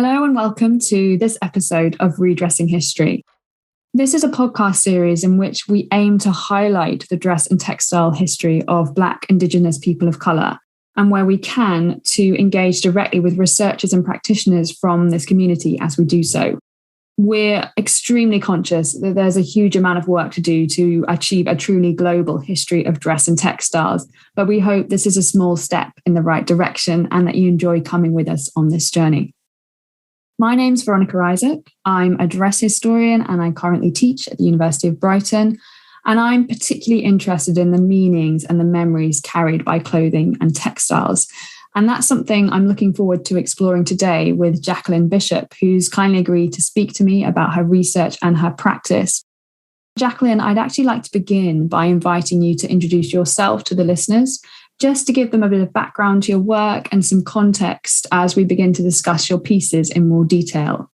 Hello and welcome to this episode of Redressing History. This is a podcast series in which we aim to highlight the dress and textile history of Black, Indigenous people of colour, and where we can to engage directly with researchers and practitioners from this community as we do so. We're extremely conscious that there's a huge amount of work to do to achieve a truly global history of dress and textiles, but we hope this is a small step in the right direction and that you enjoy coming with us on this journey. My name's Veronica Isaac. I'm a dress historian and I currently teach at the University of Brighton. And I'm particularly interested in the meanings and the memories carried by clothing and textiles. And that's something I'm looking forward to exploring today with Jacqueline Bishop, who's kindly agreed to speak to me about her research and her practice. Jacqueline, I'd actually like to begin by inviting you to introduce yourself to the listeners, just to give them a bit of background to your work and some context as we begin to discuss your pieces in more detail.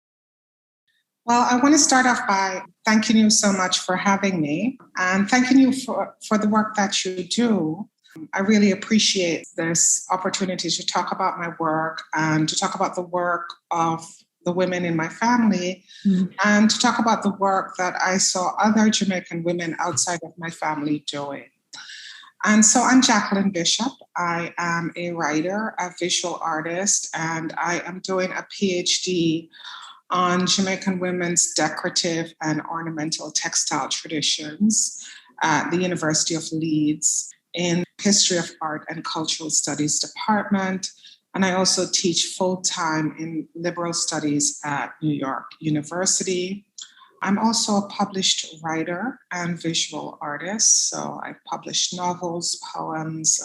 Well, I want to start off by thanking you so much for having me and thanking you for the work that you do. I really appreciate this opportunity to talk about my work and to talk about the work of the women in my family and to talk about the work that I saw other Jamaican women outside of my family doing. And so I'm Jacqueline Bishop. I am a writer, a visual artist, and I am doing a PhD on Jamaican women's decorative and ornamental textile traditions at the University of Leeds in History of Art and Cultural Studies Department. And I also teach full-time in liberal studies at New York University. I'm also a published writer and visual artist. So I've published novels, poems,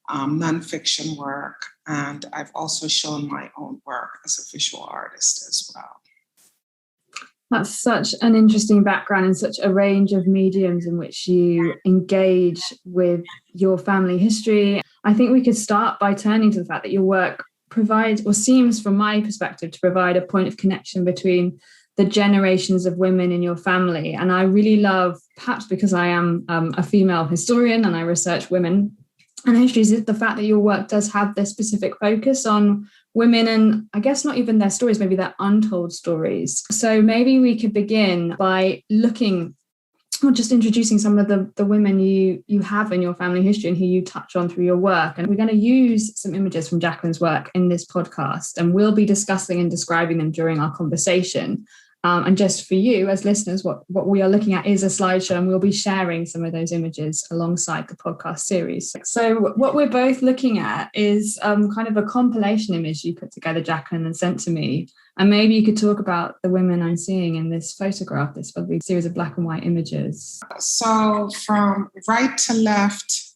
nonfiction work, and I've also shown my own work as a visual artist as well. That's such an interesting background and such a range of mediums in which you engage with your family history. I think we could start by turning to the fact that your work provides, or seems from my perspective, to provide a point of connection between the generations of women in your family. And I really love, perhaps because I am a female historian and I research women and histories, is the fact that your work does have this specific focus on women and I guess not even their stories, maybe their untold stories. So maybe we could begin by looking, or just introducing some of the women you have in your family history and who you touch on through your work. And we're going to use some images from Jacqueline's work in this podcast, and we'll be discussing and describing them during our conversation. And just for you as listeners, what we are looking at is a slideshow, and we'll be sharing some of those images alongside the podcast series. So what we're both looking at is kind of a compilation image you put together, Jacqueline, and sent to me. And maybe you could talk about the women I'm seeing in this photograph, this lovely series of black and white images. So from right to left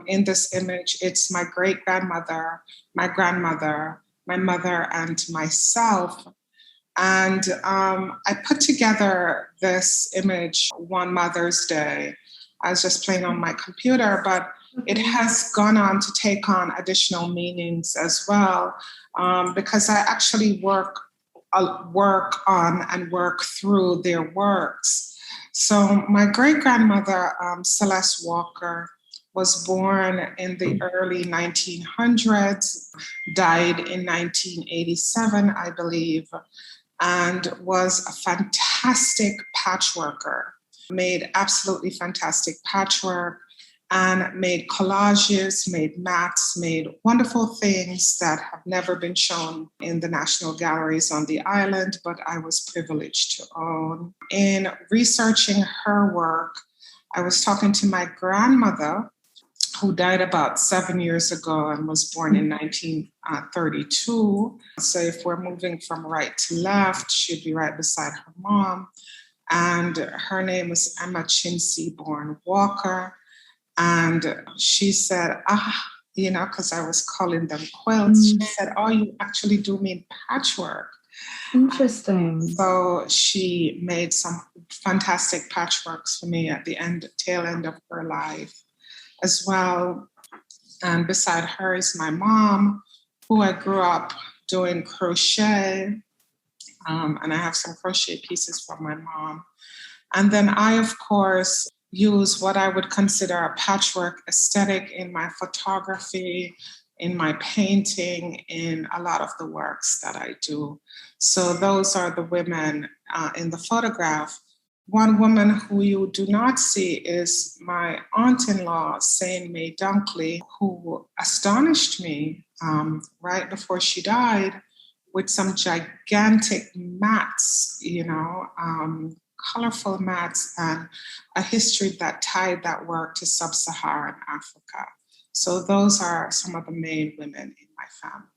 in this image, it's my great-grandmother, my grandmother, my mother, and myself. And I put together this image one Mother's Day. I was just playing on my computer, but it has gone on to take on additional meanings as well, because I actually work on and work through their works. So my great-grandmother, Celeste Walker, was born in the early 1900s, died in 1987, I believe, and was a fantastic patchworker, made absolutely fantastic patchwork, and made collages, made mats, made wonderful things that have never been shown in the national galleries on the island, but I was privileged to own. In researching her work, I was talking to my grandmother, who died about 7 years ago and was born in 1932. So if we're moving from right to left, she'd be right beside her mom. And her name was Emma Chinsey-born Walker. And she said, because I was calling them quilts, she said, oh, you actually do mean patchwork. Interesting. So she made some fantastic patchworks for me at the tail end of her life as well. And beside her is my mom, who I grew up doing crochet. And I have some crochet pieces from my mom. And then I, of course, use what I would consider a patchwork aesthetic in my photography in my painting, in a lot of the works that I do. So those are the women in the photograph. One woman who you do not see is my aunt-in-law, Saint May Dunkley, who astonished me right before she died with some gigantic mats, colorful mats, and a history that tied that work to sub-Saharan Africa. So those are some of the main women in my family.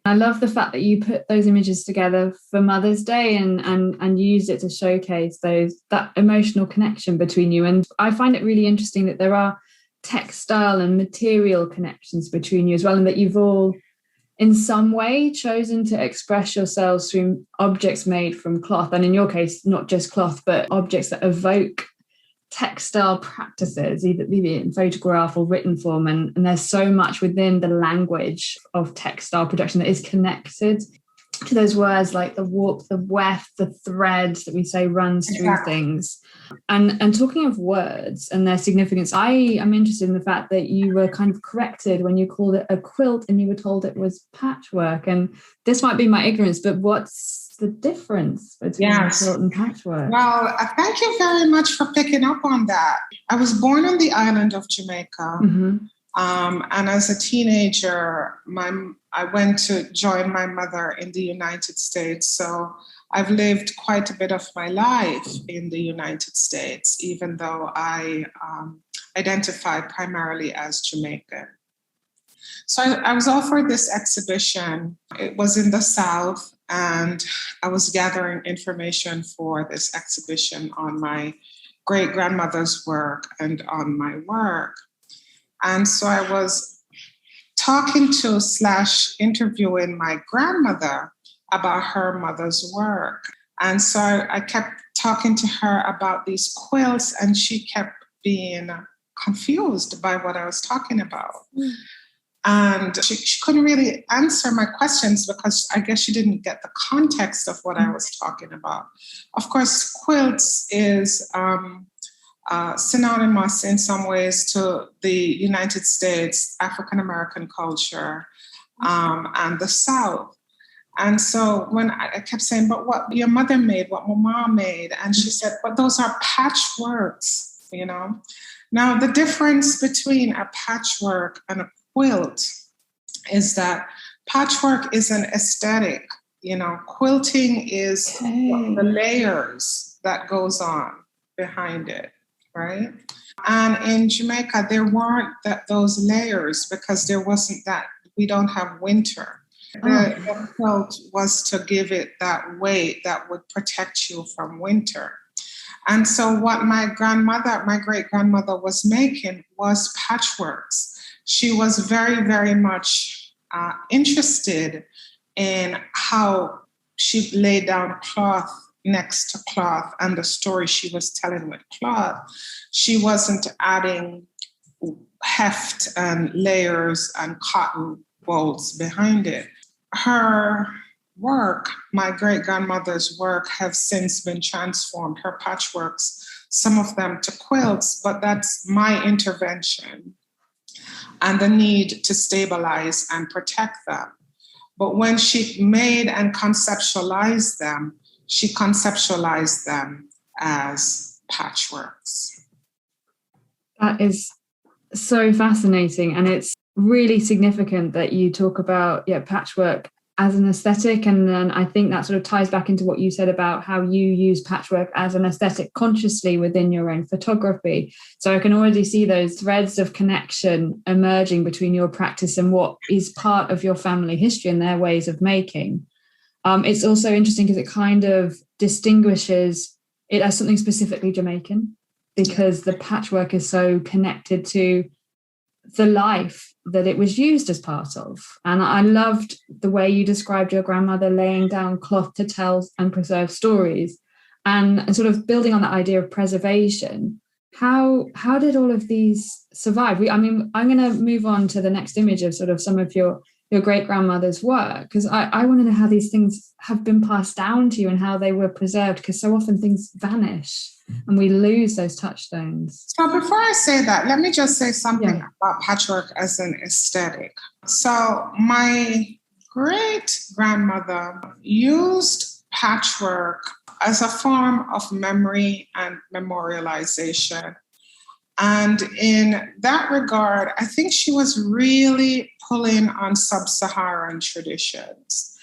I love the fact that you put those images together for Mother's Day and used it to showcase that emotional connection between you. And I find it really interesting that there are textile and material connections between you as well, and that you've all in some way chosen to express yourselves through objects made from cloth. And in your case, not just cloth, but objects that evoke textile practices, either in photograph or written form. And there's so much within the language of textile production that is connected to those words like the warp, the weft, the thread that we say runs through things. And talking of words and their significance, I am interested in the fact that you were kind of corrected when you called it a quilt and you were told it was patchwork. And this might be my ignorance, but what's the difference between quilt and patchwork? Well, thank you very much for picking up on that. I was born on the island of Jamaica. Mm-hmm. And as a teenager, I went to join my mother in the United States. So I've lived quite a bit of my life in the United States, even though I identify primarily as Jamaican. So I was offered this exhibition. It was in the South, and I was gathering information for this exhibition on my great-grandmother's work and on my work. And so I was talking to / interviewing my grandmother about her mother's work. And so I kept talking to her about these quilts, and she kept being confused by what I was talking about. Mm. And she couldn't really answer my questions because I guess she didn't get the context of what I was talking about. Of course, quilts is synonymous in some ways to the United States, African-American culture, and the South. And so when I kept saying, but what your mother made, what my mom made, and she said, but those are patchworks, Now, the difference between a patchwork and a quilt is that patchwork is an aesthetic, quilting is the layers that goes on behind it, right? And in Jamaica, there weren't those layers because there wasn't that, we don't have winter. The quilt was to give it that weight that would protect you from winter. And so what my great-grandmother was making was patchworks. She was very, very much interested in how she laid down cloth next to cloth and the story she was telling with cloth. She wasn't adding heft and layers and cotton bolts behind it. Her work, my great-grandmother's work, have since been transformed, her patchworks, some of them to quilts, but that's my intervention and the need to stabilize and protect them. But when she made and conceptualized them, she conceptualized them as patchworks. That is so fascinating. And it's really significant that you talk about patchwork as an aesthetic. And then I think that sort of ties back into what you said about how you use patchwork as an aesthetic consciously within your own photography. So I can already see those threads of connection emerging between your practice and what is part of your family history and their ways of making. It's also interesting because it kind of distinguishes it as something specifically Jamaican, because the patchwork is so connected to the life that it was used as part of. And I loved the way you described your grandmother laying down cloth to tell and preserve stories, and sort of building on that idea of preservation. How did all of these survive? I'm going to move on to the next image of sort of some of your your great-grandmother's work? Because I want to know how these things have been passed down to you and how they were preserved, because so often things vanish and we lose those touchstones. So before I say that, let me just say something about patchwork as an aesthetic. So my great-grandmother used patchwork as a form of memory and memorialization. And in that regard, I think she was really pulling on sub-Saharan traditions.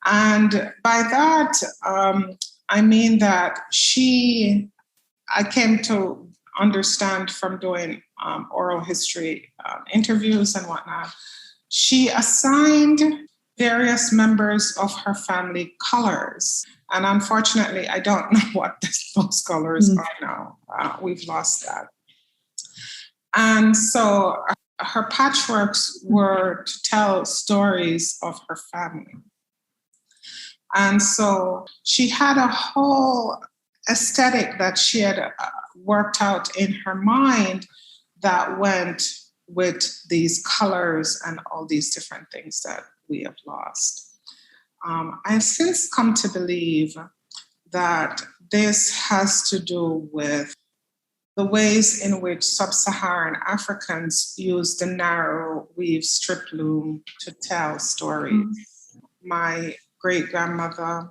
And by that, I mean that I came to understand from doing oral history interviews and whatnot, she assigned various members of her family colors. And unfortunately, I don't know what those colors are now. We've lost that. And so her patchworks were to tell stories of her family. And so she had a whole aesthetic that she had worked out in her mind that went with these colors and all these different things that we have lost. I've since come to believe that this has to do with the ways in which sub-Saharan Africans use the narrow weave strip loom to tell stories. My great-grandmother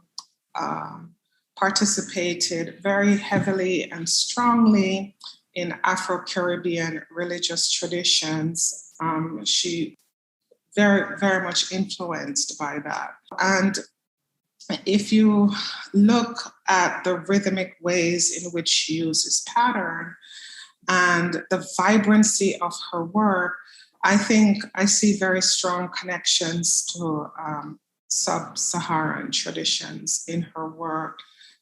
participated very heavily and strongly in Afro-Caribbean religious traditions. She very, very much influenced by that. And if you look at the rhythmic ways in which she uses pattern and the vibrancy of her work, I think I see very strong connections to sub-Saharan traditions in her work,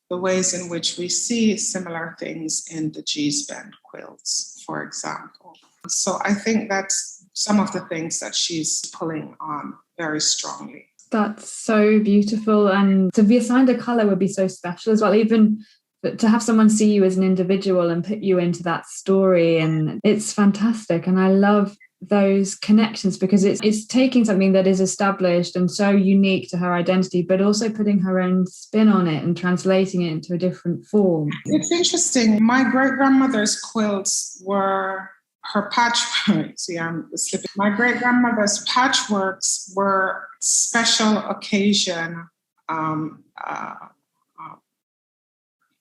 the ways in which we see similar things in the Gee's Bend quilts, for example. So I think that's some of the things that she's pulling on very strongly. That's so beautiful. And to be assigned a colour would be so special as well, even to have someone see you as an individual and put you into that story. And it's fantastic. And I love those connections because it's taking something that is established and so unique to her identity, but also putting her own spin on it and translating it into a different form. It's interesting. My great-grandmother's quilts were her patchworks. My great-grandmother's patchworks were special occasion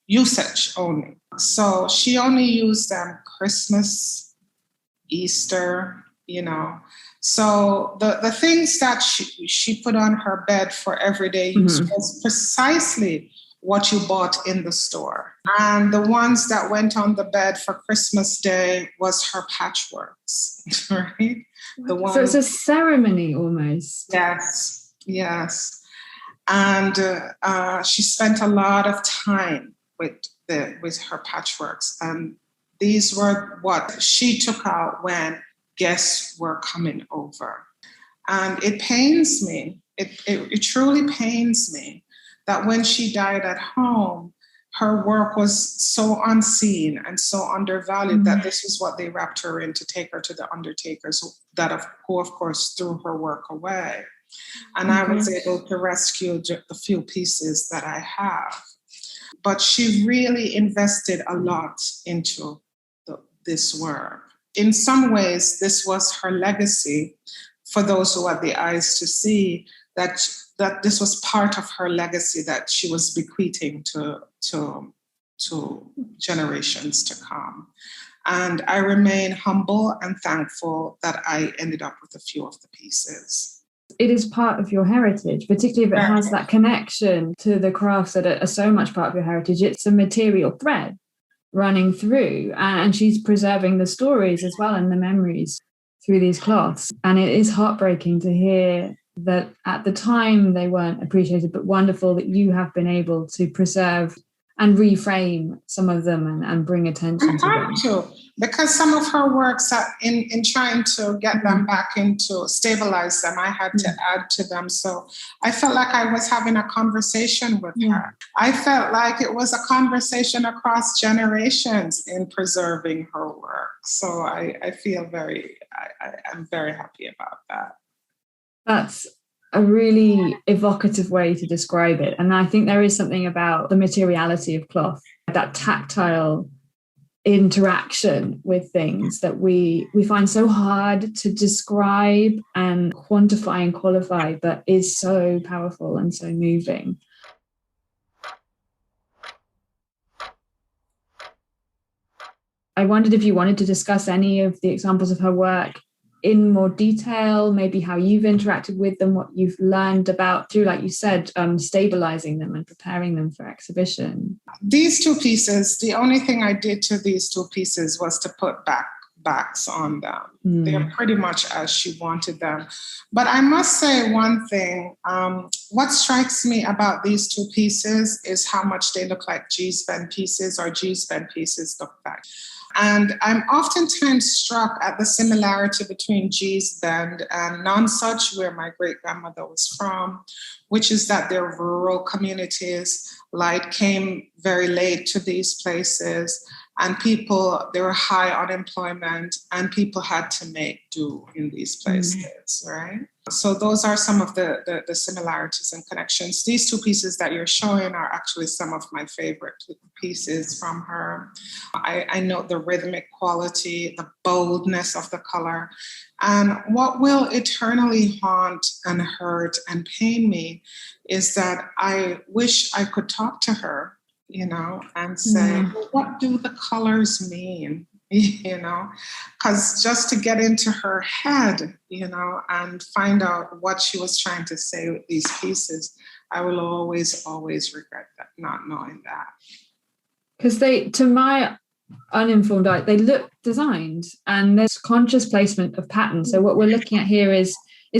usage only. So she only used them Christmas, Easter, So the things that she put on her bed for everyday use was precisely what you bought in the store. And the ones that went on the bed for Christmas Day was her patchworks, right? So it's a ceremony almost. Yes. And she spent a lot of time with her patchworks. And these were what she took out when guests were coming over. And it pains me, it truly pains me that when she died at home, her work was so unseen and so undervalued that this is what they wrapped her in to take her to the undertakers who of course threw her work away. And I was able to rescue the few pieces that I have. But she really invested a lot into this work. In some ways, this was her legacy for those who had the eyes to see that this was part of her legacy that she was bequeathing to generations to come. And I remain humble and thankful that I ended up with a few of the pieces. It is part of your heritage, particularly if it has that connection to the crafts that are so much part of your heritage. It's a material thread running through, and she's preserving the stories as well and the memories through these cloths. And it is heartbreaking to hear that at the time they weren't appreciated, but wonderful that you have been able to preserve and reframe some of them and bring attention to them. Because some of her works, in trying to get them back into, stabilize them, I had to add to them. So I felt like I was having a conversation with her. I felt like it was a conversation across generations in preserving her work. So I feel I'm very happy about that. That's a really evocative way to describe it. And I think there is something about the materiality of cloth, that tactile interaction with things that we find so hard to describe and quantify and qualify, but is so powerful and so moving. I wondered if you wanted to discuss any of the examples of her work in more detail, maybe how you've interacted with them, what you've learned about through, like you said, stabilizing them and preparing them for exhibition. These two pieces, the only thing I did to these two pieces was to put backs on them. They're pretty much as she wanted them. But I must say one thing. What strikes me about these two pieces is how much they look like G-Spen pieces, or G-Spen pieces look like. And I'm oftentimes struck at the similarity between G-Spen and Nonsuch, where my great-grandmother was from, which is that they're rural communities. Light came very late to these places, and there were high unemployment, and people had to make do in these places, right? So those are some of the similarities and connections. These two pieces that you're showing are actually some of my favorite pieces from her. I note the rhythmic quality, the boldness of the color. And what will eternally haunt and hurt and pain me is that I wish I could talk to her, and say, well, what do the colors mean? Because just to get into her head, and find out what she was trying to say with these pieces, I will always, always regret that, not knowing that. Because to my uninformed eye, they look designed, and there's conscious placement of patterns. So what we're looking at here is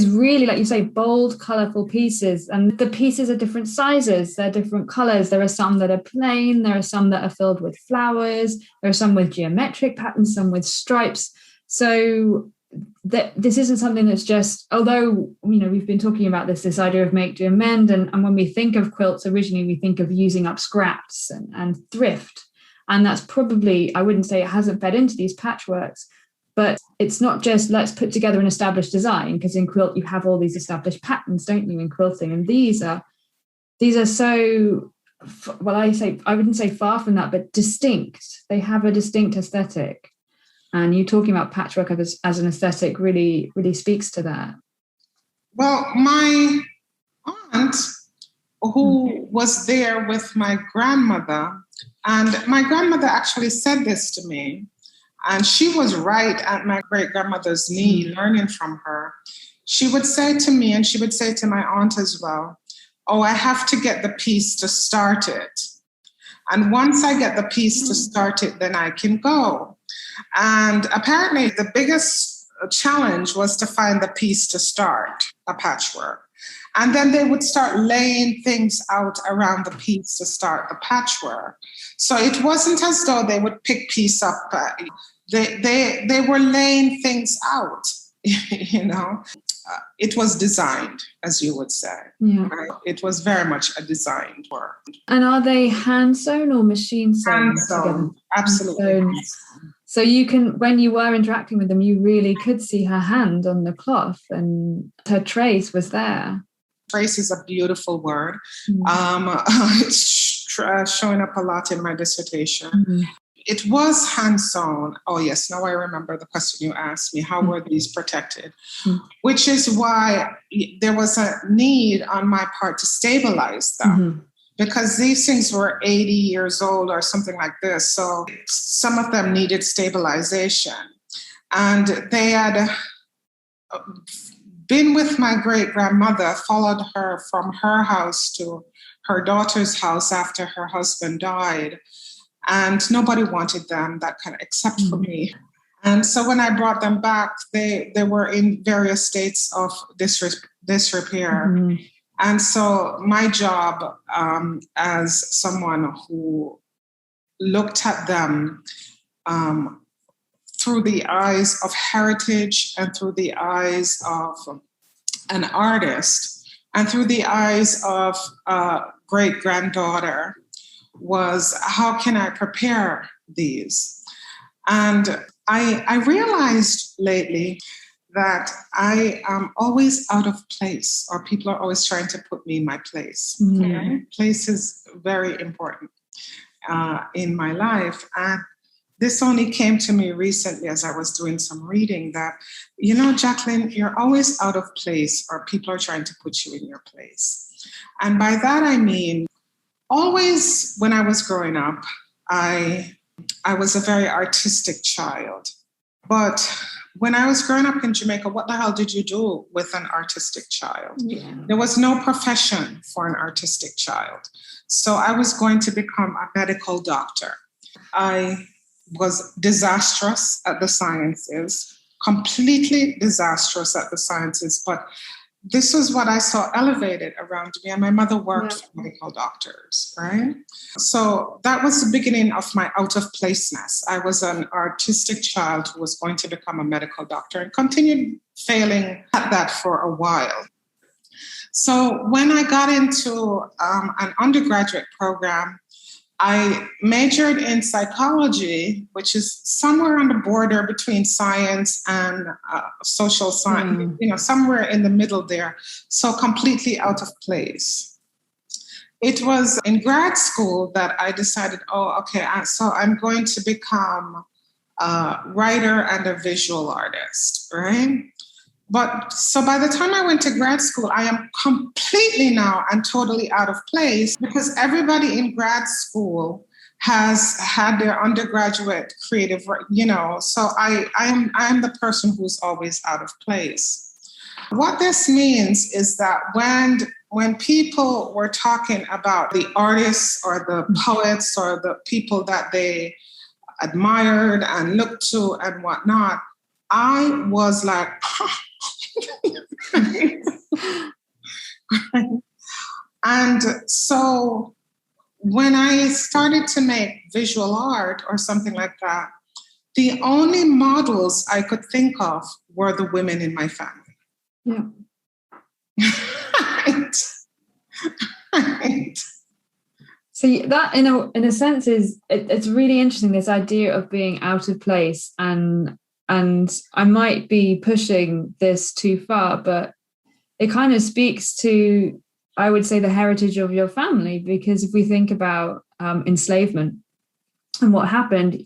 really, like you say, bold, colourful pieces. And the pieces are different sizes, they're different colours. There are some that are plain, there are some that are filled with flowers, there are some with geometric patterns, some with stripes. So this isn't something that's just, although, we've been talking about this idea of make, do, and mend. And when we think of quilts, originally we think of using up scraps and thrift. And that's probably, I wouldn't say it hasn't fed into these patchworks, but it's not just let's put together an established design, because in quilt you have all these established patterns, don't you, in quilting? And these are so, well, I wouldn't say far from that, but distinct. They have a distinct aesthetic. And you talking about patchwork as an aesthetic really, really speaks to that. Well, my aunt, who was there with my grandmother, and my grandmother actually said this to me, and she was right at my great-grandmother's knee, learning from her. She would say to me, and she would say to my aunt as well, oh, I have to get the piece to start it. And once I get the piece to start it, then I can go. And apparently the biggest challenge was to find the piece to start a patchwork. And then they would start laying things out around the piece to start the patchwork. So it wasn't as though they would pick piece up. They were laying things out, It was designed, as you would say. Yeah. Right? It was very much a designed work. And are they hand sewn or machine sewn? Hand sewn, absolutely. Hand sewn. So you can, when you were interacting with them, you really could see her hand on the cloth, and her trace was there. Trace is a beautiful word. It's showing up a lot in my dissertation. Mm-hmm. It was hand sewn. Oh, yes. Now I remember the question you asked me. How were these protected? Mm-hmm. Which is why there was a need on my part to stabilize them. Mm-hmm. Because these things were 80 years old or something like this. So some of them needed stabilization. And they had been with my great-grandmother, followed her from her house to her daughter's house after her husband died. And nobody wanted them, except for me. And so when I brought them back, they were in various states of disrepair. Mm-hmm. And so my job as someone who looked at them through the eyes of heritage and through the eyes of an artist and through the eyes of a great-granddaughter was, how can I prepare these? And I realized lately that I am always out of place, or people are always trying to put me in my place. Mm. Okay? Place is very important in my life. And this only came to me recently as I was doing some reading that, Jacqueline, you're always out of place, or people are trying to put you in your place. And by that, I mean, always when I was growing up, I was a very artistic child. But when I was growing up in Jamaica, what the hell did you do with an artistic child? Yeah. There was no profession for an artistic child. So I was going to become a medical doctor. I was disastrous at the sciences, completely disastrous at the sciences, but this was what I saw elevated around me. And my mother worked for medical doctors, right? So that was the beginning of my out of placeness. I was an artistic child who was going to become a medical doctor and continued failing at that for a while. So when I got into an undergraduate program, I majored in psychology, which is somewhere on the border between science and social science, somewhere in the middle there. So completely out of place. It was in grad school that I decided, so I'm going to become a writer and a visual artist, right? But so by the time I went to grad school, I am completely now and totally out of place because everybody in grad school has had their undergraduate creative, so I am the person who's always out of place. What this means is that when people were talking about the artists or the poets or the people that they admired and looked to and whatnot, I was like, and so when I started to make visual art or something like that, the only models I could think of were the women in my family. Yeah. Right. So that, in a sense, it's really interesting, this idea of being out of place, and I might be pushing this too far, but it kind of speaks to, I would say, the heritage of your family, because if we think about enslavement and what happened,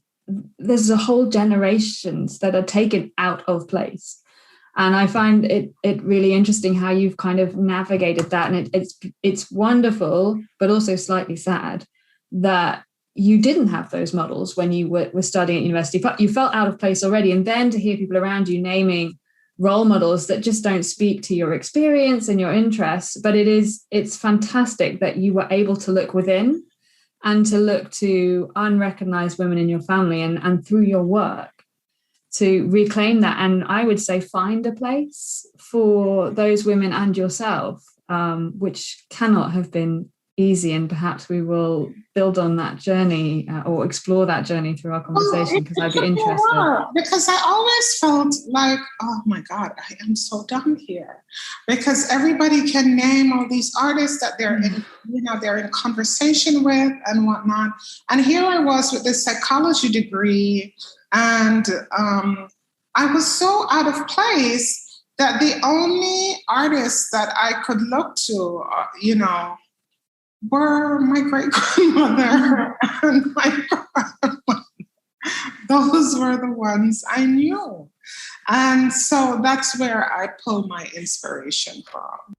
there's a whole generations that are taken out of place. And I find it really interesting how you've kind of navigated that. And it's wonderful, but also slightly sad that you didn't have those models when you were studying at university. But you felt out of place already. And then to hear people around you naming role models that just don't speak to your experience and your interests. But it's fantastic that you were able to look within and to look to unrecognized women in your family and through your work to reclaim that. And I would say find a place for those women and yourself, which cannot have been easy. And perhaps we will build on that journey or explore that journey through our conversation, because I'd be interested. Because I always felt like, oh my God, I am so done here. Because everybody can name all these artists that they're they're in conversation with and whatnot. And here I was with this psychology degree, and I was so out of place that the only artists that I could look to, were my great-grandmother and my grandmother. Those were the ones I knew. And so that's where I pull my inspiration from.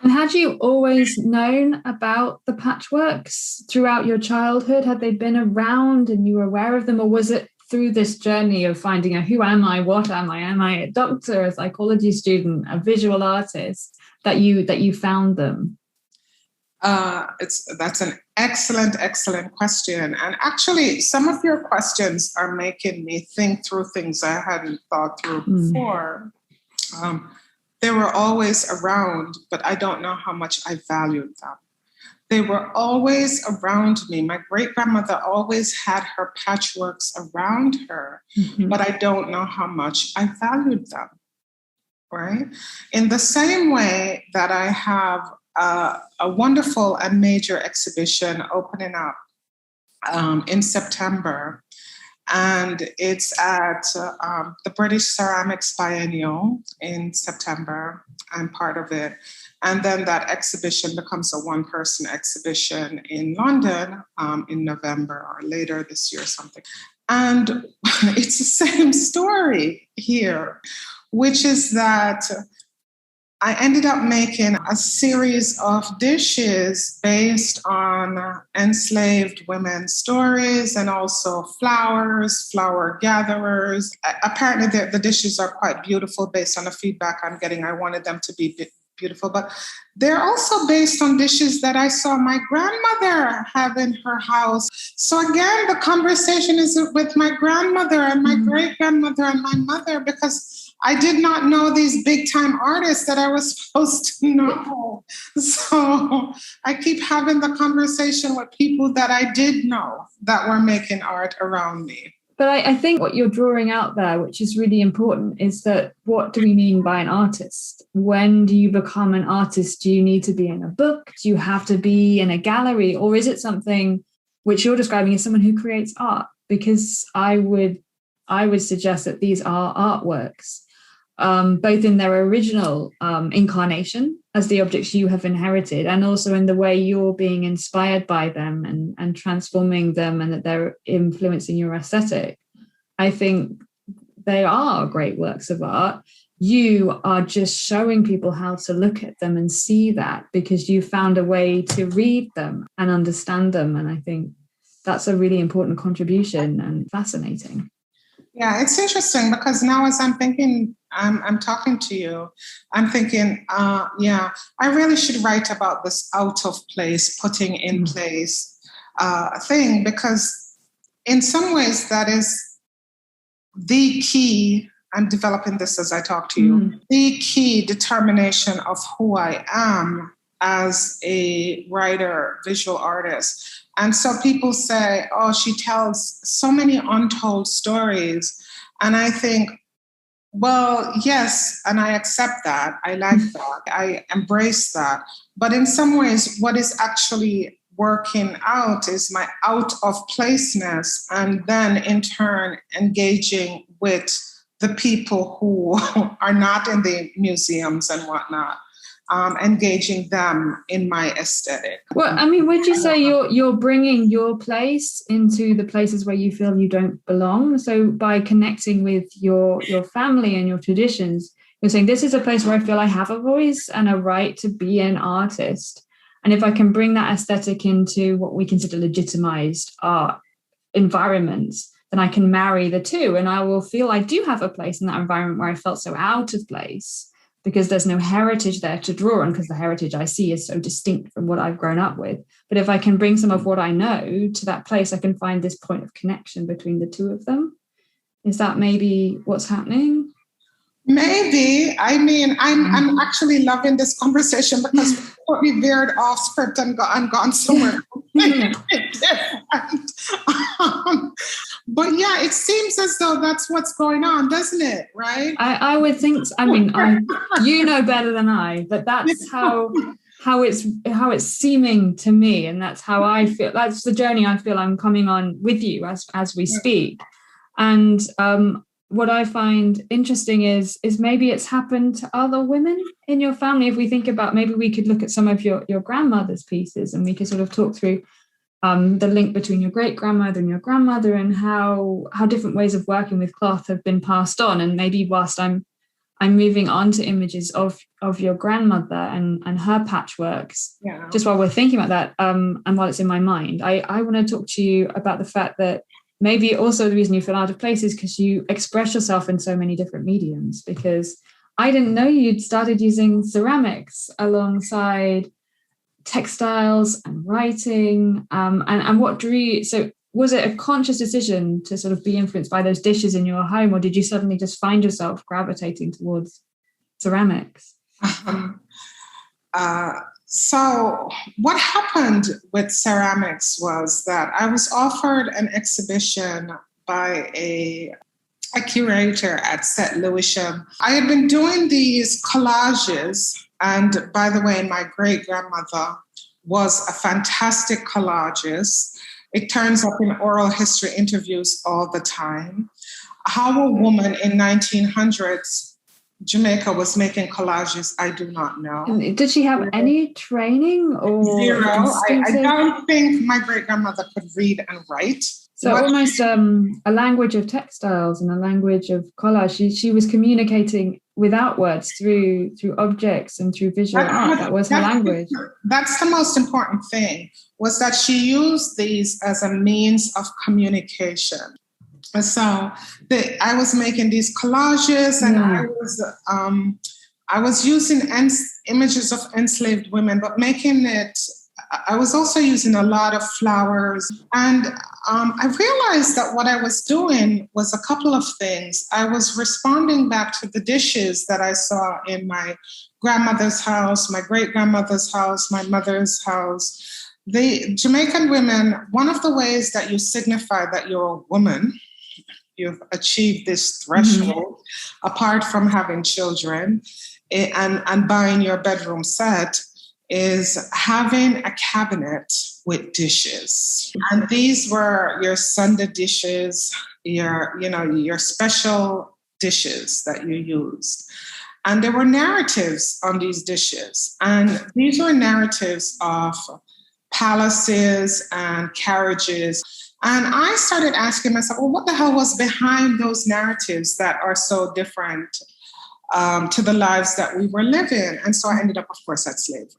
And had you always known about the patchworks throughout your childhood? Had they been around and you were aware of them? Or was it through this journey of finding out who am I, what am I? Am I a doctor, a psychology student, a visual artist, that you found them? That's an excellent question. And actually, some of your questions are making me think through things I hadn't thought through before. They were always around, but I don't know how much I valued them. They were always around me. My great-grandmother always had her patchworks around her, but I don't know how much I valued them, right? In the same way that I have a wonderful and major exhibition opening up in September. And it's at the British Ceramics Biennial in September. I'm part of it. And then that exhibition becomes a one-person exhibition in London in November or later this year or something. And it's the same story here, which is that I ended up making a series of dishes based on enslaved women's stories and also flowers, flower gatherers. Apparently, the dishes are quite beautiful based on the feedback I'm getting. I wanted them to be beautiful, but they're also based on dishes that I saw my grandmother have in her house. So again, the conversation is with my grandmother and my great-grandmother and my mother, because I did not know these big-time artists that I was supposed to know. So I keep having the conversation with people that I did know that were making art around me. But I think what you're drawing out there, which is really important, is that what do we mean by an artist? When do you become an artist? Do you need to be in a book? Do you have to be in a gallery? Or is it something which you're describing as someone who creates art? Because I would suggest that these are artworks, both in their original incarnation as the objects you have inherited, and also in the way you're being inspired by them and transforming them, and that they're influencing your aesthetic. I think they are great works of art. You are just showing people how to look at them and see that, because you found a way to read them and understand them. And I think that's a really important contribution and fascinating. Yeah, it's interesting because now as I'm thinking, I'm talking to you, I'm thinking, I really should write about this out of place, putting in place thing, because in some ways that is the key. I'm developing this as I talk to you, the key determination of who I am as a writer, visual artist. And so people say, oh, she tells so many untold stories. And I think, well, yes, and I accept that. I like that. I embrace that. But in some ways, what is actually working out is my out of placeness, and then in turn engaging with the people who are not in the museums and whatnot. Engaging them in my aesthetic. Well, I mean, would you say you're bringing your place into the places where you feel you don't belong? So by connecting with your family and your traditions, you're saying this is a place where I feel I have a voice and a right to be an artist. And if I can bring that aesthetic into what we consider legitimized art environments, then I can marry the two, and I will feel I do have a place in that environment where I felt so out of place, because there's no heritage there to draw on, because the heritage I see is so distinct from what I've grown up with. But if I can bring some of what I know to that place, I can find this point of connection between the two of them. Is that maybe what's happening? Maybe. I mean, I'm actually loving this conversation because we veered off script and gone somewhere different. But yeah, it seems as though that's what's going on, doesn't it? Right? I would think. I mean, you know better than I, but that's how it's seeming to me, and that's how I feel. That's the journey I feel I'm coming on with you as we speak. And what I find interesting is maybe it's happened to other women in your family. If we think about, maybe we could look at some of your grandmother's pieces, and we could sort of talk through the link between your great-grandmother and your grandmother, and how different ways of working with cloth have been passed on. And maybe whilst I'm moving on to images of your grandmother and her patchworks, just while we're thinking about that, and while it's in my mind, I want to talk to you about the fact that maybe also the reason you feel out of place is because you express yourself in so many different mediums. Because I didn't know you'd started using ceramics alongside textiles and writing, and what drew you? So was it a conscious decision to sort of be influenced by those dishes in your home, or did you suddenly just find yourself gravitating towards ceramics? So what happened with ceramics was that I was offered an exhibition by a curator at St. Lewisham. I had been doing these collages, and by the way, my great-grandmother was a fantastic collagist. It turns up in oral history interviews all the time. How a woman in 1900s Jamaica was making collages, I do not know. Did she have any training or zero? I don't think my great-grandmother could read and write. So almost a language of textiles and a language of collage. She was communicating without words through objects and through visual art. That was her language. That's the most important thing, was that she used these as a means of communication. So I was making these collages, and I was using images of enslaved women, but making it. I was also using a lot of flowers, and I realized that what I was doing was a couple of things. I was responding back to the dishes that I saw in my grandmother's house, my great-grandmother's house, my mother's house. The Jamaican women, one of the ways that you signify that you're a woman, you've achieved this threshold, apart from having children and buying your bedroom set, is having a cabinet with dishes. And these were your Sunday dishes, your special dishes that you used. And there were narratives on these dishes. And these were narratives of palaces and carriages. And I started asking myself, well, what the hell was behind those narratives that are so different to the lives that we were living? And so I ended up, of course, at slavery.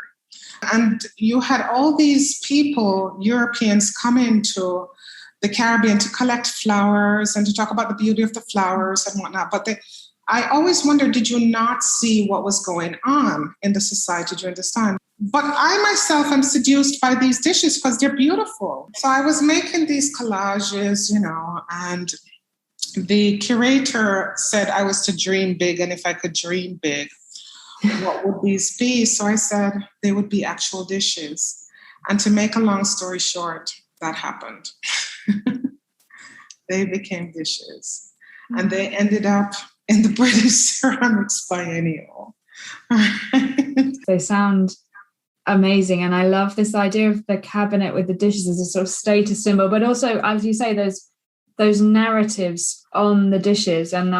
And you had all these people, Europeans, come into the Caribbean to collect flowers and to talk about the beauty of the flowers and whatnot. But I always wondered, did you not see what was going on in the society during this time? But I myself am seduced by these dishes because they're beautiful. So I was making these collages, and the curator said I was to dream big. And if I could dream big, what would these be? So I said they would be actual dishes. And to make a long story short, that happened. They became dishes. And they ended up in the British Ceramics Biennial. They sound amazing. And I love this idea of the cabinet with the dishes as a sort of status symbol, but also, as you say, those narratives on the dishes. And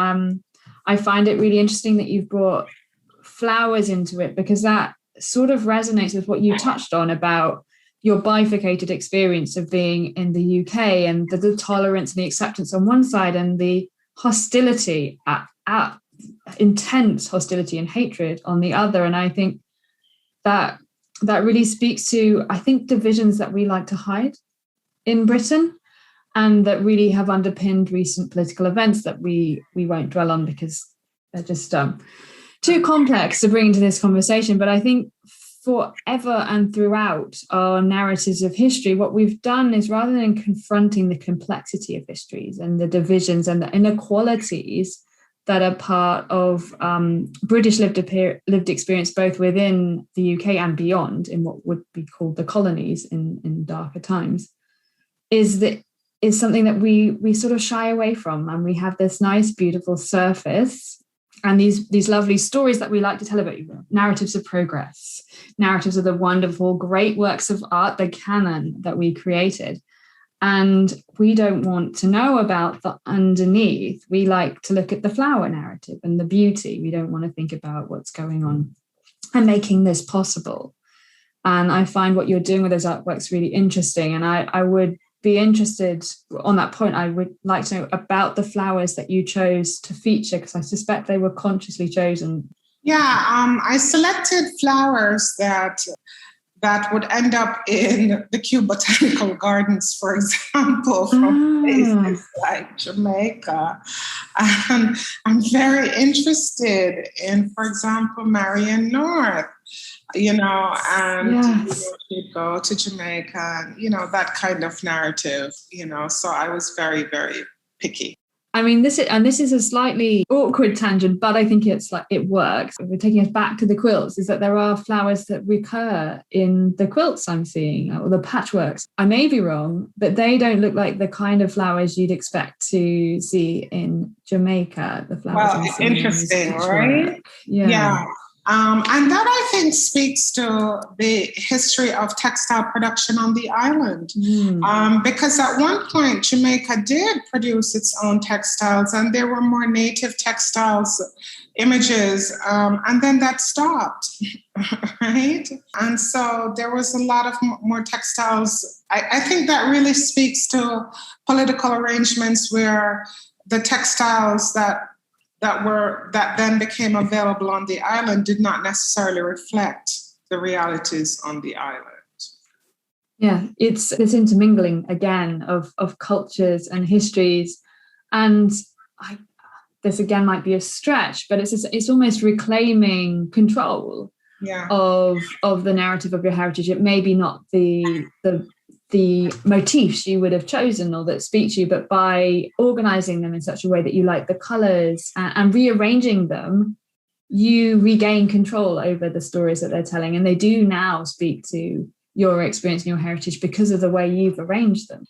I find it really interesting that you've brought flowers into it, because that sort of resonates with what you touched on about your bifurcated experience of being in the UK and the tolerance and the acceptance on one side and the hostility, intense hostility and hatred on the other. And I think that really speaks to, divisions that we like to hide in Britain, and that really have underpinned recent political events that we won't dwell on because they're just too complex to bring into this conversation. But I think forever and throughout our narratives of history, what we've done is, rather than confronting the complexity of histories and the divisions and the inequalities that are part of British lived experience, both within the UK and beyond, in what would be called the colonies in darker times, is something that we sort of shy away from. And we have this nice, beautiful surface and these lovely stories that we like to tell about, narratives of progress, narratives of the wonderful, great works of art, the canon that we created. And we don't want to know about the underneath. We like to look at the flower narrative and the beauty. We don't want to think about what's going on and making this possible. And I find what you're doing with those artworks really interesting. And I would be interested on that point. I would like to know about the flowers that you chose to feature, because I suspect they were consciously chosen. Yeah, I selected flowers that would end up in the Kew Botanical Gardens, for example, from places like Jamaica. And I'm very interested in, for example, Marion North, and she'd go to Jamaica, that kind of narrative, so I was very, very picky. I mean, this is a slightly awkward tangent, but I think it works. We're taking us back to the quilts, is that there are flowers that recur in the quilts I'm seeing, or the patchworks. I may be wrong, but they don't look like the kind of flowers you'd expect to see in Jamaica. The flowers. Well, interesting, right? Yeah. And that, I think, speaks to the history of textile production on the island. Because at one point, Jamaica did produce its own textiles, and there were more native textiles images, and then that stopped, right? And so there was a lot of more textiles. I think that really speaks to political arrangements where the textiles that then became available on the island did not necessarily reflect the realities on the island. Yeah, it's this intermingling again of cultures and histories, and this again might be a stretch, but it's almost reclaiming control of the narrative of your heritage. It may be not the motifs you would have chosen or that speak to you, but by organizing them in such a way that you like the colors and rearranging them, you regain control over the stories that they're telling. And they do now speak to your experience and your heritage because of the way you've arranged them.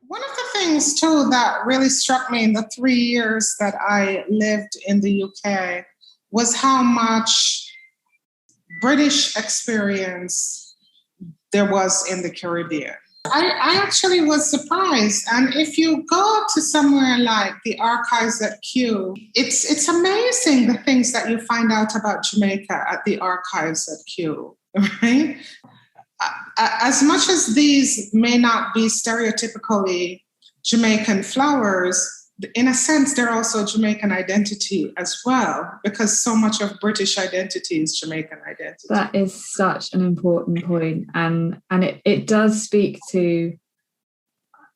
One of the things, too, that really struck me in the 3 years that I lived in the UK was how much British experience there was in the Caribbean. I actually was surprised. And if you go to somewhere like the archives at Kew, it's amazing the things that you find out about Jamaica at the archives at Kew, right? As much as these may not be stereotypically Jamaican flowers, in a sense, they're also Jamaican identity as well, because so much of British identity is Jamaican identity. That is such an important point, and it does speak to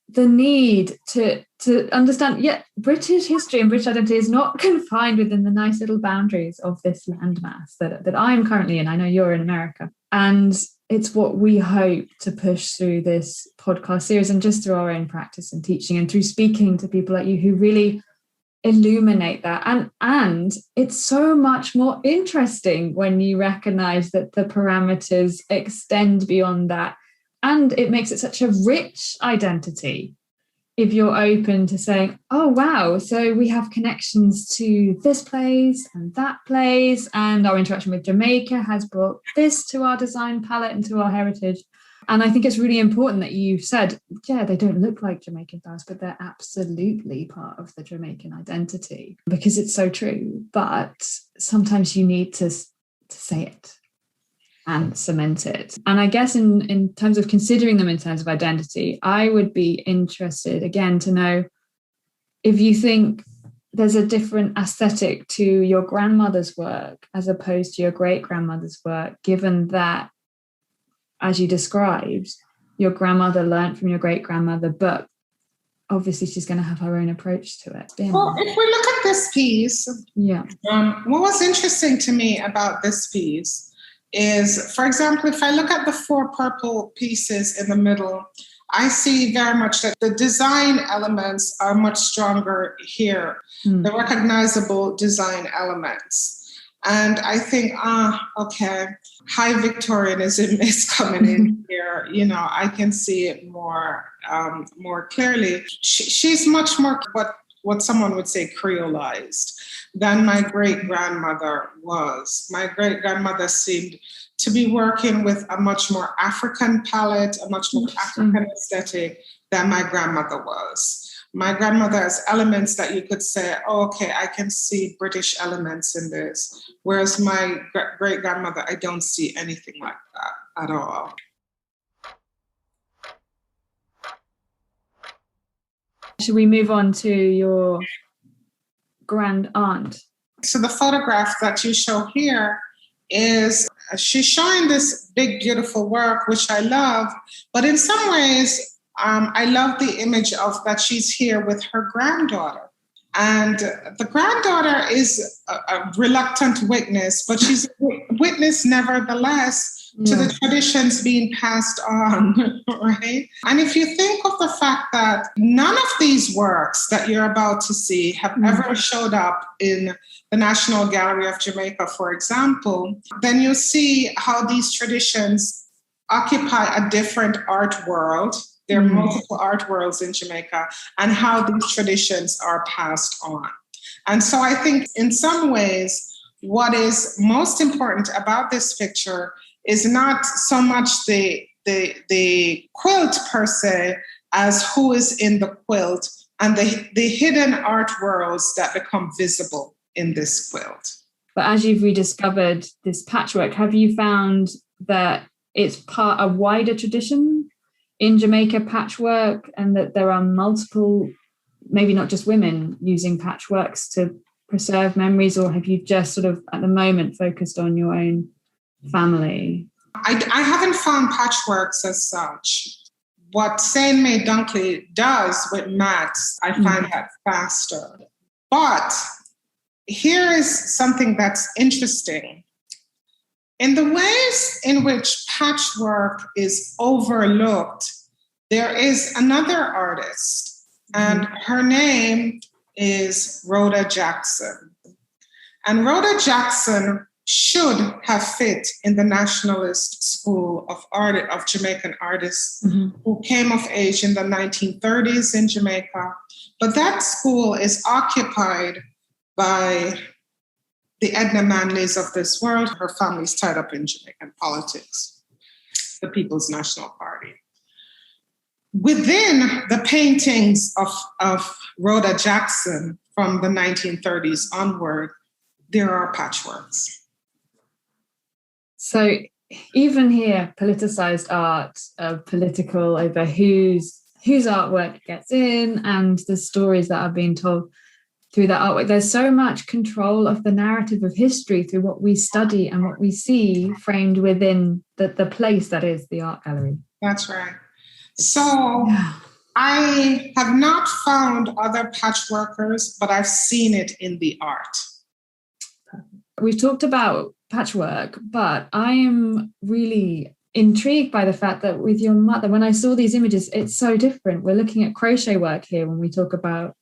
the need to understand, British history and British identity is not confined within the nice little boundaries of this landmass that I'm currently in. I know you're in America, and it's what we hope to push through this podcast series and just through our own practice and teaching and through speaking to people like you who really illuminate that. And it's so much more interesting when you recognize that the parameters extend beyond that. And it makes it such a rich identity if you're open to saying, oh, wow, so we have connections to this place and that place, and our interaction with Jamaica has brought this to our design palette and to our heritage. And I think it's really important that you said, they don't look like Jamaican flowers, but they're absolutely part of the Jamaican identity, because it's so true. But sometimes you need to say it and cement it. And I guess in terms of considering them in terms of identity, I would be interested, again, to know if you think there's a different aesthetic to your grandmother's work as opposed to your great-grandmother's work, given that, as you described, your grandmother learned from your great-grandmother, but obviously she's going to have her own approach to it. Well, if we look at this piece, what was interesting to me about this piece is, for example, if I look at the 4 purple pieces in the middle, I see very much that the design elements are much stronger here, the recognizable design elements. And I think, okay, high Victorianism is coming in here. I can see it more clearly. She's much more what someone would say creolized than my great-grandmother was. My great-grandmother seemed to be working with a much more African palette, a much more African aesthetic than my grandmother was. My grandmother has elements that you could say, oh, okay, I can see British elements in this. Whereas my great-grandmother, I don't see anything like that at all. Should we move on to your grand aunt? So the photograph that you show here is, she's showing this big, beautiful work, which I love. But in some ways, I love the image of that she's here with her granddaughter. And the granddaughter is a reluctant witness, but she's a witness nevertheless to the traditions being passed on, right? And if you think of the fact that none of these works that you're about to see have ever showed up in the National Gallery of Jamaica, for example, then you see how these traditions occupy a different art world There are multiple art worlds in Jamaica, and how these traditions are passed on. And so I think in some ways, what is most important about this picture is not so much the quilt per se, as who is in the quilt and the hidden art worlds that become visible in this quilt. But as you've rediscovered this patchwork, have you found that it's part of a wider tradition in Jamaica, patchwork, and that there are multiple, maybe not just women, using patchworks to preserve memories, or have you just sort of at the moment focused on your own family? I haven't found patchworks as such. What Sewn May Dunkley does with mats, I find that faster. But here is something that's interesting. In the ways in which patchwork is overlooked, there is another artist, and her name is Rhoda Jackson. And Rhoda Jackson should have fit in the nationalist school of art of Jamaican artists who came of age in the 1930s in Jamaica. But that school is occupied by the Edna Manleys of this world. Her family's tied up in Jamaican politics, the People's National Party. Within the paintings of Rhoda Jackson from the 1930s onward, there are patchworks. So even here, politicized art, political over whose artwork gets in and the stories that are being told through that artwork. There's so much control of the narrative of history through what we study and what we see framed within the place that is the art gallery. That's right. So I have not found other patchworkers, but I've seen it in the art. We've talked about patchwork, but I am really intrigued by the fact that with your mother, when I saw these images, it's so different. We're looking at crochet work here when we talk about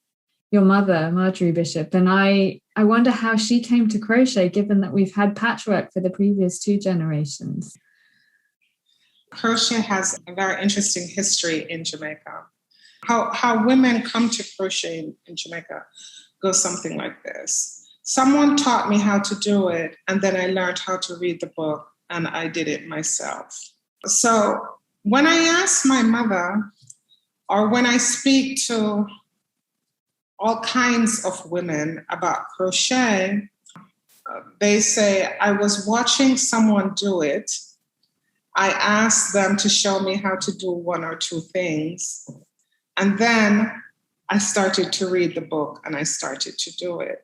your mother, Marjorie Bishop, and I wonder how she came to crochet, given that we've had patchwork for the previous 2 generations. Crochet has a very interesting history in Jamaica. How women come to crochet in Jamaica goes something like this. Someone taught me how to do it, and then I learned how to read the book, and I did it myself. So when I ask my mother, or when I speak to all kinds of women about crochet, they say, I was watching someone do it. I asked them to show me how to do 1 or 2 things. And then I started to read the book and I started to do it.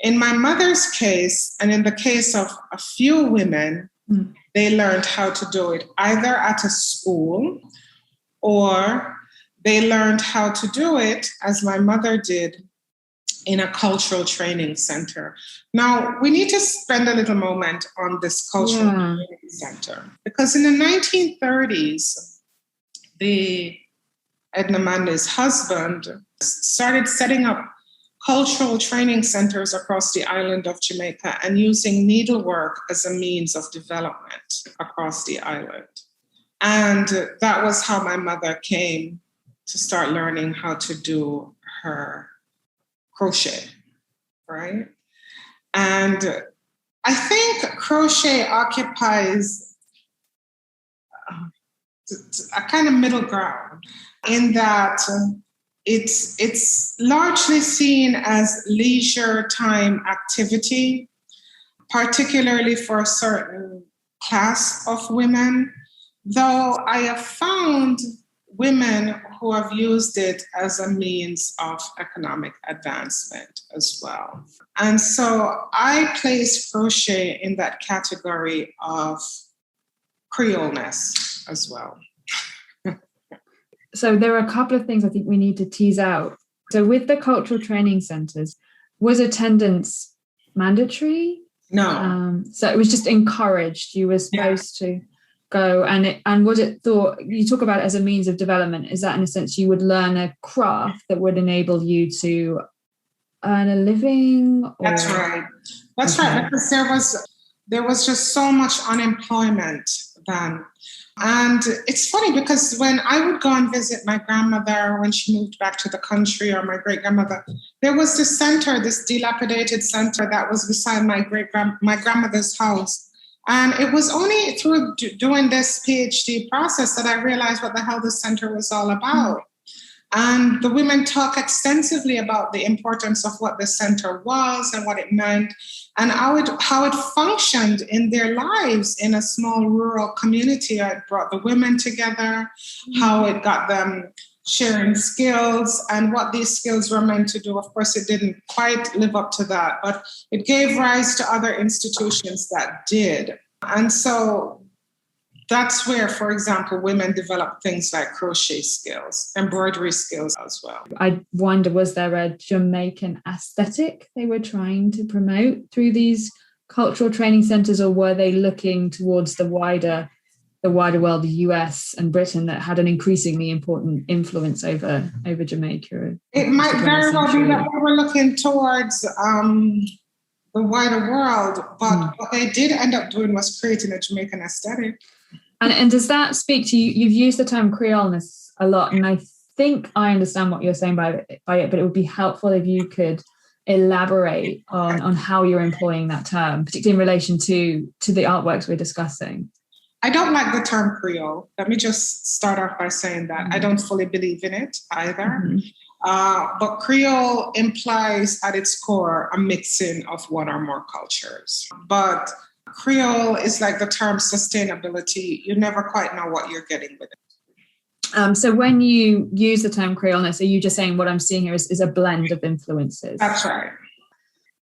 In my mother's case, and in the case of a few women, they learned how to do it either at a school, or they learned how to do it, as my mother did, in a cultural training center. Now, we need to spend a little moment on this cultural training center, because in the 1930s, the Edna Manley's husband started setting up cultural training centers across the island of Jamaica and using needlework as a means of development across the island. And that was how my mother came to start learning how to do her crochet, right? And I think crochet occupies a kind of middle ground in that it's largely seen as leisure time activity, particularly for a certain class of women, though I have found women who have used it as a means of economic advancement as well. And so I place crochet in that category of Creoleness as well. So there are a couple of things I think we need to tease out. So with the cultural training centres, was attendance mandatory? No. So it was just encouraged. You were supposed to go, and was it thought, you talk about it as a means of development, is that in a sense you would learn a craft that would enable you to earn a living? Or? That's right. That's right, because there was just so much unemployment then. And it's funny because when I would go and visit my grandmother when she moved back to the country, or my great-grandmother, there was this center, this dilapidated center that was beside my grandmother's house. And it was only through doing this PhD process that I realized what the hell this center was all about. And the women talk extensively about the importance of what the center was and what it meant, and how it functioned in their lives in a small rural community. It brought the women together, how it got them sharing skills and what these skills were meant to do. Of course, it didn't quite live up to that, but it gave rise to other institutions that did. And so that's where, for example, women develop things like crochet skills, embroidery skills as well. I wonder, was there a Jamaican aesthetic they were trying to promote through these cultural training centers, or were they looking towards the wider world, the US and Britain, that had an increasingly important influence over Jamaica? It might very well be that we were looking towards the wider world, but what they did end up doing was creating a Jamaican aesthetic. And does that speak to you? You've used the term Creoleness a lot, and I think I understand what you're saying by it, but it would be helpful if you could elaborate on how you're employing that term, particularly in relation to the artworks we're discussing. I don't like the term Creole. Let me just start off by saying that. I don't fully believe in it either. But Creole implies at its core a mixing of one or more cultures. But Creole is like the term sustainability. You never quite know what you're getting with it. So when you use the term Creoleness, are you just saying what I'm seeing here is a blend of influences? That's right.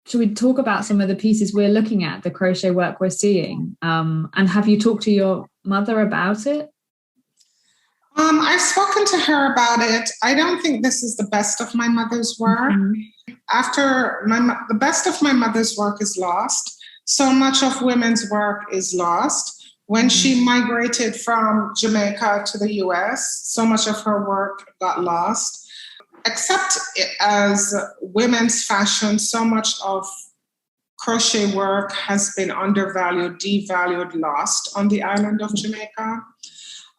Should we talk about some of the pieces we're looking at, the crochet work we're seeing? And have you talked to your mother about it? I've spoken to her about it. I don't think this is the best of my mother's work. After the best of my mother's work is lost, so much of women's work is lost. When she migrated from Jamaica to the US, so much of her work got lost. Except as women's fashion, so much of crochet work has been undervalued, devalued, lost on the island of Jamaica.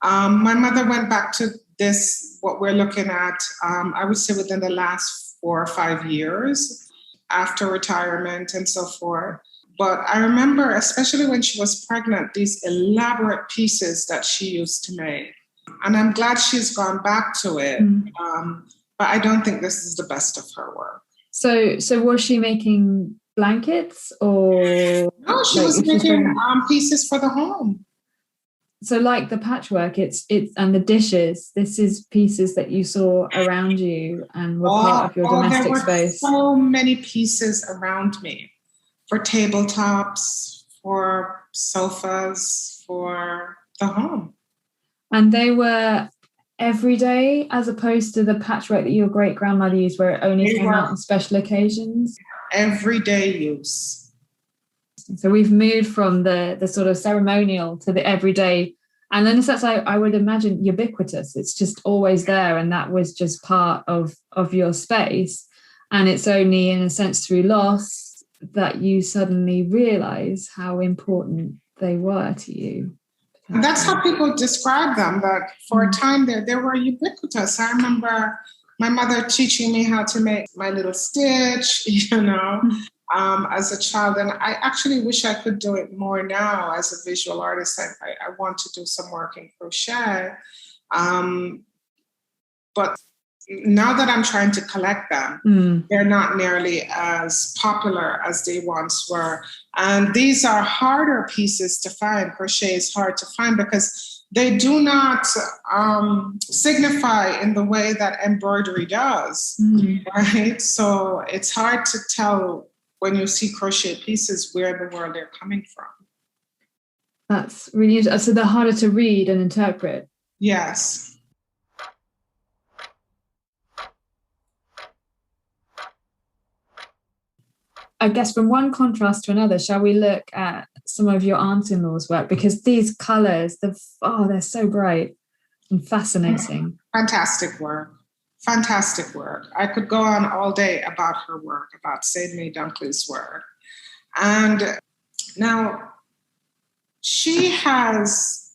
My mother went back to this, what we're looking at, I would say within the last 4 or 5 years after retirement and so forth. But I remember, especially when she was pregnant, these elaborate pieces that she used to make. And I'm glad she's gone back to it. But I don't think this is the best of her work. So was she making blankets or? No, she was making pieces for the home. So like the patchwork, it's and the dishes, this is pieces that you saw around you and were part of your domestic space. There were so many pieces around me, for tabletops, for sofas, for the home. And they were every day, as opposed to the patchwork that your great-grandmother used, where it only came out on special occasions? Everyday use. So we've moved from the sort of ceremonial to the everyday. And then that's, I would imagine, ubiquitous. It's just always there. And that was just part of your space. And it's only, in a sense, through loss that you suddenly realize how important they were to you. And that's how people describe them, that for a time they were ubiquitous. I remember my mother teaching me how to make my little stitch, as a child. And I actually wish I could do it more now as a visual artist. I want to do some work in crochet. But now that I'm trying to collect them, they're not nearly as popular as they once were. And these are harder pieces to find. Crochet is hard to find because they do not signify in the way that embroidery does, right? So it's hard to tell when you see crochet pieces where in the world they're coming from. That's really interesting. So they're harder to read and interpret. Yes. I guess from one contrast to another, shall we look at some of your aunt-in-law's work? Because these colours, they're so bright and fascinating. Fantastic work. Fantastic work. I could go on all day about her work, about Sidney Dunkley's work. And now she has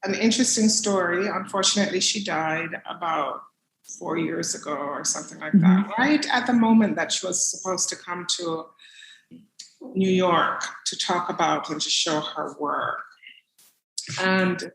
an interesting story. Unfortunately, she died about 4 years ago or something like that, right at the moment that she was supposed to come to New York to talk about and to show her work. And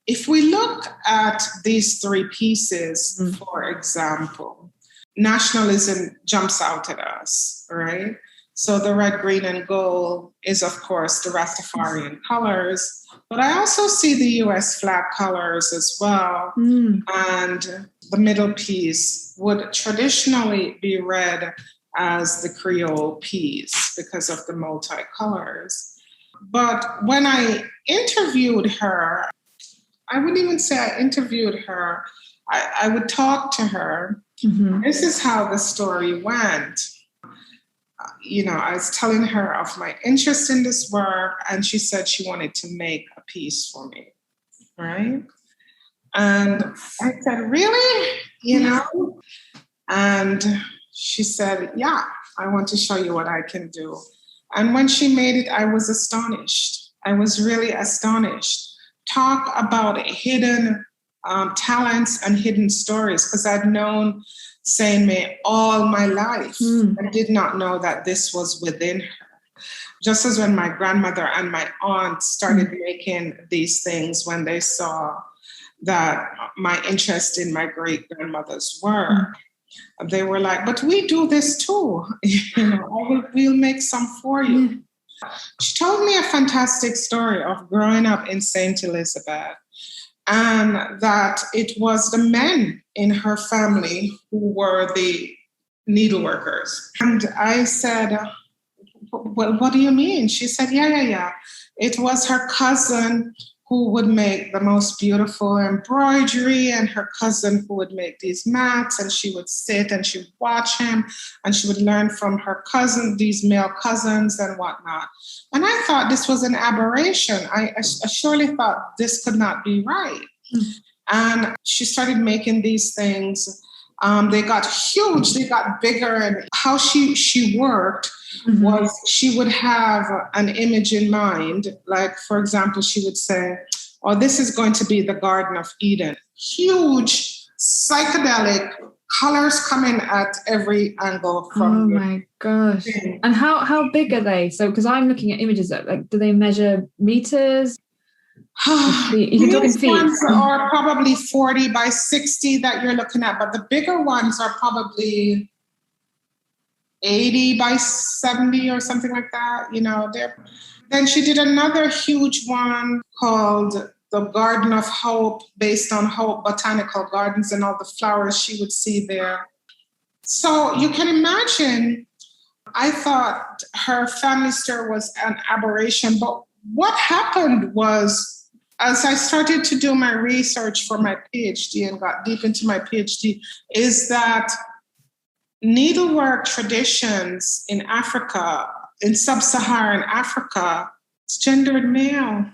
if we look at these three pieces, for example, nationalism jumps out at us, right? So the red, green, and gold is, of course, the Rastafarian colors, but I also see the US flag colors as well. And the middle piece would traditionally be read as the Creole piece because of the multicolors. But when I interviewed her, I wouldn't even say I interviewed her, I would talk to her. This is how the story went. I was telling her of my interest in this work, and she said she wanted to make a piece for me, right? And I said, really? And she said, yeah, I want to show you what I can do. And when she made it, I was astonished. I was really astonished. Talk about hidden talents and hidden stories, because I've known Sewn May all my life. I did not know that this was within her. Just as when my grandmother and my aunt started making these things when they saw that my interest in my great-grandmother's work, they were like, but we do this too. We'll make some for you. She told me a fantastic story of growing up in St. Elizabeth, and that it was the men in her family who were the needleworkers. And I said, well, what do you mean? She said, yeah. It was her cousin who would make the most beautiful embroidery, and her cousin who would make these mats, and she would sit and she would watch him, and she would learn from her cousin, these male cousins and whatnot. And I thought this was an aberration. I surely thought this could not be right. And she started making these things. They got huge, they got bigger, and how she worked was she would have an image in mind. Like, for example, she would say, oh, this is going to be the Garden of Eden. Huge, psychedelic colors coming at every angle from my gosh. And how big are they? So, because I'm looking at images that, like, do they measure meters? These ones are probably 40 by 60 that you're looking at, but the bigger ones are probably 80 by 70 or something like that. Then she did another huge one called the Garden of Hope, based on Hope Botanical Gardens and all the flowers she would see there. So you can imagine, I thought her family store was an aberration, but what happened was, as I started to do my research for my PhD and got deep into my PhD, is that needlework traditions in Africa, in sub-Saharan Africa, it's gendered male.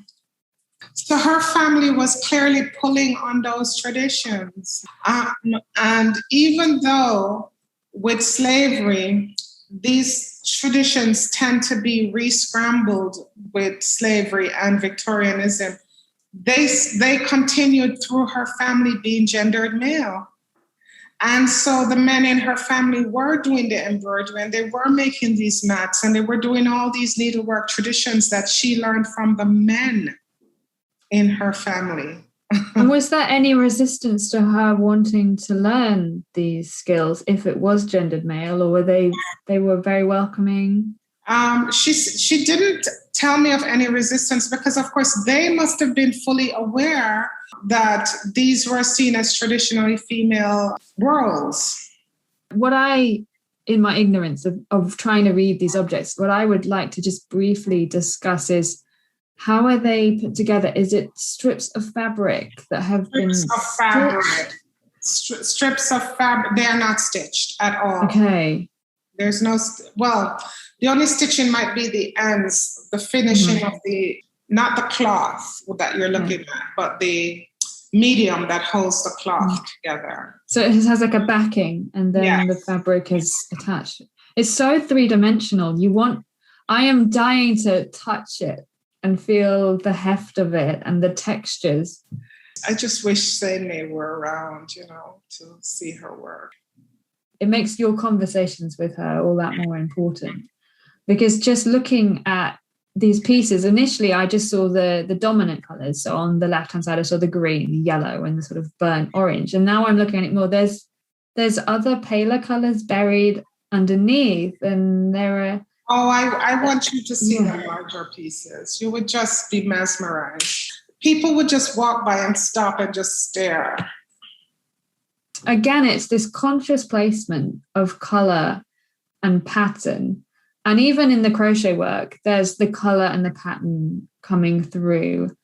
So her family was clearly pulling on those traditions. And even though with slavery, these traditions tend to be re-scrambled with slavery and Victorianism, they continued through her family being gendered male. And so the men in her family were doing the embroidery, and they were making these mats, and they were doing all these needlework traditions that she learned from the men in her family. And was there any resistance to her wanting to learn these skills if it was gendered male, or were they were very welcoming? She didn't tell me of any resistance, because of course they must have been fully aware that these were seen as traditionally female roles. What in my ignorance of trying to read these objects, what I would like to just briefly discuss is, how are they put together? Is it strips of fabric that have strips of fabric? They are not stitched at all. Okay. There's no, the only stitching might be the ends, the finishing of not the cloth that you're looking at, but the medium that holds the cloth together. So it has like a backing, and then the fabric is attached. It's so three-dimensional. I am dying to touch it and feel the heft of it and the textures. I just wish Sewn were around, to see her work. It makes your conversations with her all that more important, because just looking at these pieces, initially I just saw the dominant colours. So on the left hand side I saw the green, the yellow, and the sort of burnt orange, and now I'm looking at it more. There's other paler colours buried underneath, and there are... I want you to see the larger pieces. You would just be mesmerized. People would just walk by and stop and just stare. Again, it's this conscious placement of colour and pattern. And even in the crochet work, there's the colour and the pattern coming through.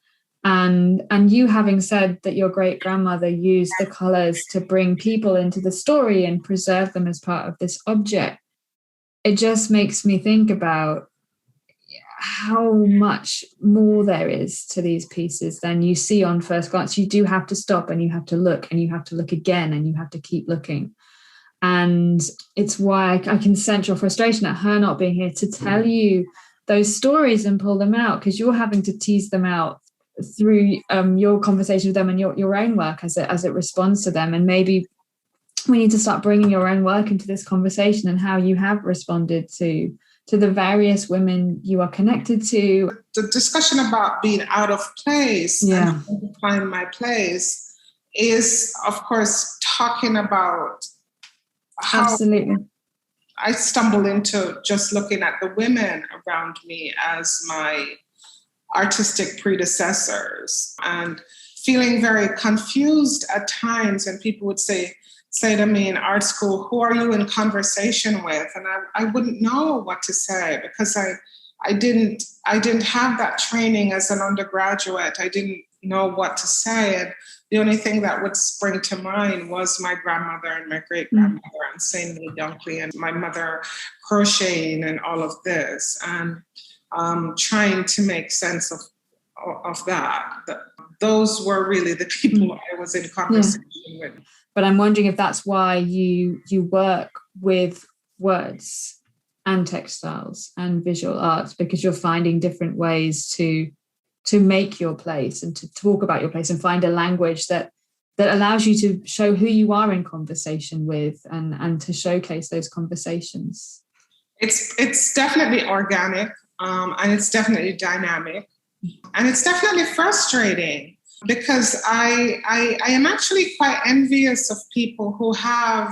And you having said that your great-grandmother used the colours to bring people into the story and preserve them as part of this object, it just makes me think about how much more there is to these pieces than you see on first glance. You do have to stop, and you have to look, and you have to look again, and you have to keep looking. And it's why I can sense your frustration at her not being here to tell you those stories and pull them out, because you're having to tease them out through your conversation with them and your own work as it responds to them. And maybe we need to start bringing your own work into this conversation and how you have responded to the various women you are connected to. The discussion about being out of place and trying to find my place is, of course, talking about how absolutely I stumble into just looking at the women around me as my artistic predecessors and feeling very confused at times. And people would say to me in art school, who are you in conversation with? And I wouldn't know what to say, because I didn't have that training as an undergraduate. I didn't know what to say. And the only thing that would spring to mind was my grandmother and my great-grandmother and Sewn Dunkley and my mother crocheting and all of this, and trying to make sense of that. Those were really the people I was in conversation with. But I'm wondering if that's why you work with words and textiles and visual arts, because you're finding different ways to make your place and to talk about your place and find a language that allows you to show who you are in conversation with and to showcase those conversations. It's definitely organic, and it's definitely dynamic, and it's definitely frustrating, because I am actually quite envious of people who have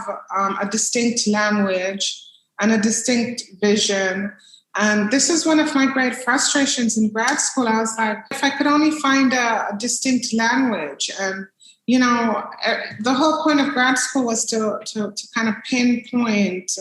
a distinct language and a distinct vision. And this is one of my great frustrations in grad school. I was like, if I could only find a distinct language. And, the whole point of grad school was to kind of pinpoint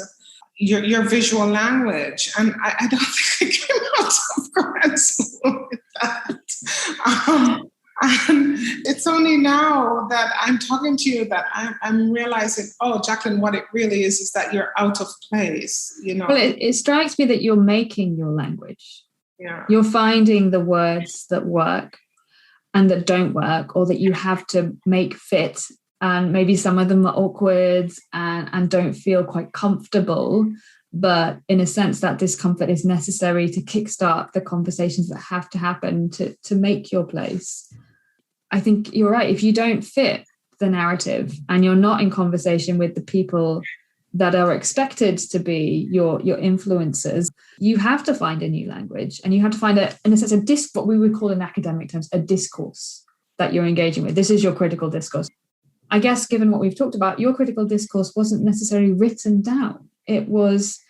your visual language. And I don't think I came out of grad school with that. And it's only now that I'm talking to you that I'm realizing, Jacqueline, what it really is that you're out of place, Well, it strikes me that you're making your language. Yeah. You're finding the words that work and that don't work, or that you have to make fit. And maybe some of them are awkward and don't feel quite comfortable. But in a sense, that discomfort is necessary to kickstart the conversations that have to happen to make your place. I think you're right. If you don't fit the narrative and you're not in conversation with the people that are expected to be your influencers, you have to find a new language, and you have to find in a sense, what we would call in academic terms, a discourse that you're engaging with. This is your critical discourse. I guess, given what we've talked about, your critical discourse wasn't necessarily written down. It was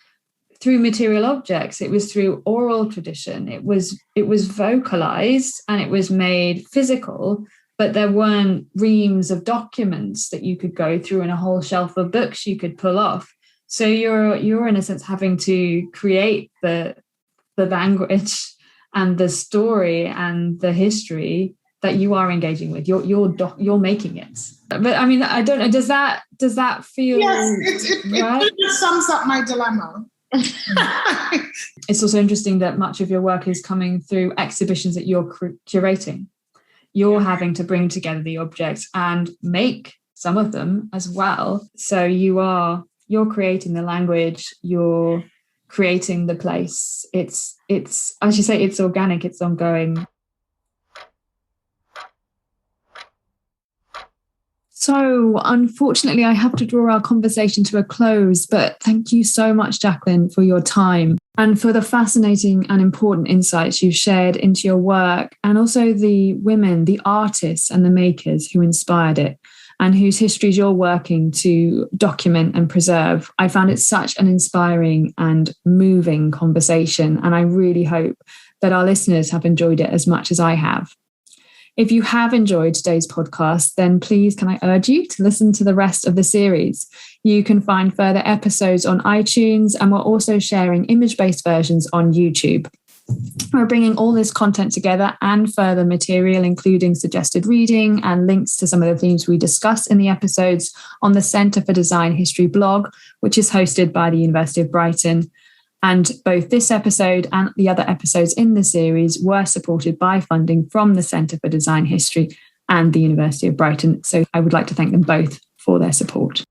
through material objects. It was through oral tradition. It was vocalized and it was made physical, but there weren't reams of documents that you could go through and a whole shelf of books you could pull off. So you're in a sense having to create the language and the story and the history that you are engaging with. You're making it. But I mean, I don't know. Does that feel? Yes, it sums up my dilemma. It's also interesting that much of your work is coming through exhibitions that you're curating. You're having to bring together the objects and make some of them as well. So you're creating the language, you're creating the place. It's as you say, it's organic, it's ongoing. So unfortunately, I have to draw our conversation to a close, but thank you so much, Jacqueline, for your time and for the fascinating and important insights you've shared into your work, and also the women, the artists and the makers who inspired it and whose histories you're working to document and preserve. I found it such an inspiring and moving conversation, and I really hope that our listeners have enjoyed it as much as I have. If you have enjoyed today's podcast, then please can I urge you to listen to the rest of the series. You can find further episodes on iTunes, and we're also sharing image-based versions on YouTube. We're bringing all this content together and further material, including suggested reading and links to some of the themes we discuss in the episodes, on the Centre for Design History blog, which is hosted by the University of Brighton. And both this episode and the other episodes in the series were supported by funding from the Centre for Design History and the University of Brighton. So I would like to thank them both for their support.